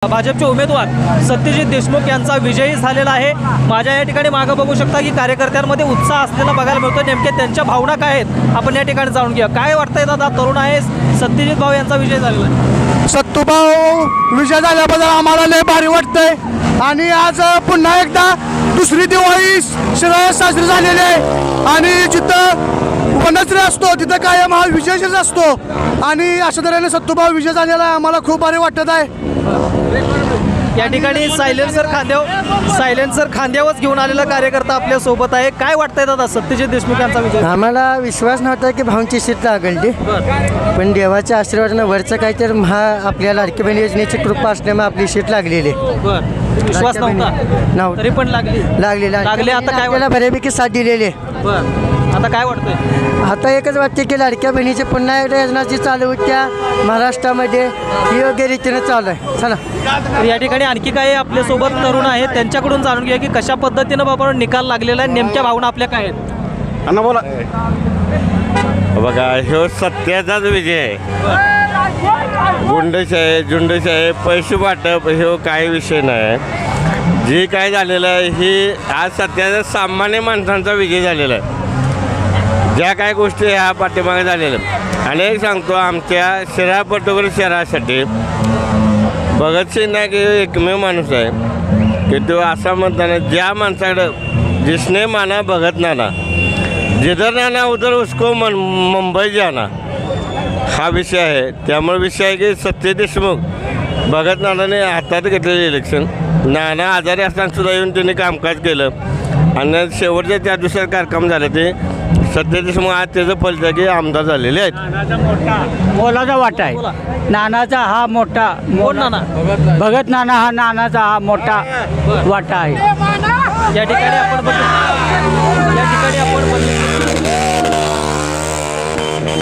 भाजपचे उमेदवार सत्यजित देशमुख यांचा विजयी झालेला आहे। माझ्या या ठिकाणी मागं बघू शकता की कार्यकर्त्यांमध्ये उत्साह असलेला बघायला मिळतो। नेमके त्यांच्या भावना काय आहेत आपण या ठिकाणी जाणून घेऊया। काय वाटतंय दादा, तरुण आहे, सत्यजित भाऊ यांचा विजय झालेला आहे। सत्तूभाऊ विजय झाल्याबद्दल आम्हाला लय भारी वाटतंय आणि आज पुन्हा एकदा दुसरी दिवाळी साजरी झालेली आहे आणि जिथं वनश्री असतो तिथं कायम हा विजयच असतो आणि अशा तऱ्हेने सत्तूभाऊ विजय झालेला आहे। आम्हाला खूप भारी वाटत आहे। या ठिकाणी सायलेन्सर खांद्यावरच घेऊन आलेला कार्यकर्ता आपल्या सोबत आहे। काय वाटतंय दादा, सत्यजित देशमुख यांचा विजय? आम्हाला विश्वास नव्हता की भाऊंची सीट लागेल ती, पण देवाच्या आशीर्वादानं वरचं काय तर आपल्या लाडकी बहीण योजनेची कृपा असल्यामुळे आपली सीट लागलेली आहे। विश्वास नव्हता तरी पण लागले आता काय आपल्याला बऱ्यापैकी साथ दिलेली आहे। आता काय वाटतंय? आता एकच वाटते की लाडक्या बहिणीची पुन्हा एकदा योजना जी चालू होत्या महाराष्ट्रामध्ये ही योग्य रीतीने चालू आहे। चला, तर या ठिकाणी आणखी काही आपल्यासोबत तरुण आहेत, त्यांच्याकडून जाणून घ्या की कशा पद्धतीनं बाबा निकाल लागलेला आहे, नेमक्या भावना आपल्या काय आहेत। अण्णा बोला। बघा, ह्यो सत्याचाच विजय आहे। झुंडशाही पैसे वाटप ह्यो काही विषय नाही। जे काय झालेलं आहे ही आज सत्याचा सामान्य माणसांचा विजय झालेला आहे। ज्या काय गोष्टी ह्या पाठीमागे झालेल्या अनेक सांगतो, आमच्या शिरापटोगर शहरासाठी भगतसिंग नाईक हे एकमेव माणूस आहे की तो असा म्हणताना ज्या माणसाकडं जिसने माना भगत नाना, जिधर नाना उधर उसको मुंबई जाना, हा विषय आहे। त्यामुळे विषय आहे की सत्य देशमुख भगत नानाने हातात घेतलेले इलेक्शन, नाना आजारी असताना सुद्धा येऊन त्यांनी कामकाज केलं आणि शेवटच्या त्या दुसऱ्या कार्यक्रम झाले ते सत्य देशमुख आज त्याचं फलित की आमदार झालेले आहेत। मोलाचा वाटा आहे नानाचा, हा मोठा नाना भगत नाना, हा नानाचा हा मोठा वाटा आहे। या ठिकाणी आपण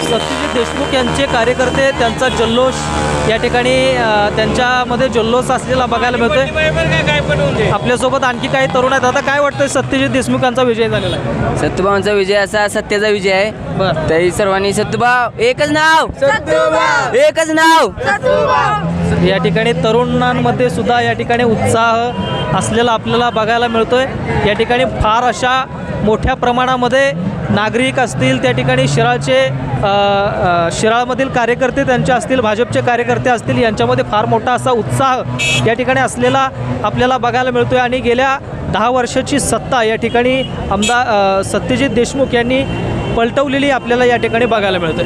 सत्यजित देशमुख यांचे कार्यकर्ते, त्यांचा जल्लोष या ठिकाणी त्यांच्यामध्ये जल्लोष असलेला बघायला मिळतोय। आपल्यासोबत आणखी काही तरुण आहेत। आता काय वाटतंय, सत्यजित देशमुख यांचा विजय झालेला आहे? सत्तूभाऊंचा विजय असा सत्याचा विजय आहे। बरं, तरी सर्वांनी सत्तूभाऊ एकच नाव, एकच नाव। या ठिकाणी तरुणांमध्ये सुद्धा या ठिकाणी उत्साह असलेला आपल्याला बघायला मिळतोय। या ठिकाणी फार अशा मोठ्या प्रमाणामध्ये नागरिक असतील, त्या ठिकाणी शिराळमधील कार्यकर्ते त्यांचे असतील, भाजपचे कार्यकर्ते असतील, यांच्यामध्ये फार मोठा असा उत्साह या ठिकाणी असलेला आपल्याला बघायला मिळतोय आणि गेल्या 10 वर्षाची सत्ता या ठिकाणी आमदार सत्यजित देशमुख यांनी पलटवलेली आपल्याला या ठिकाणी बघायला मिळतोय।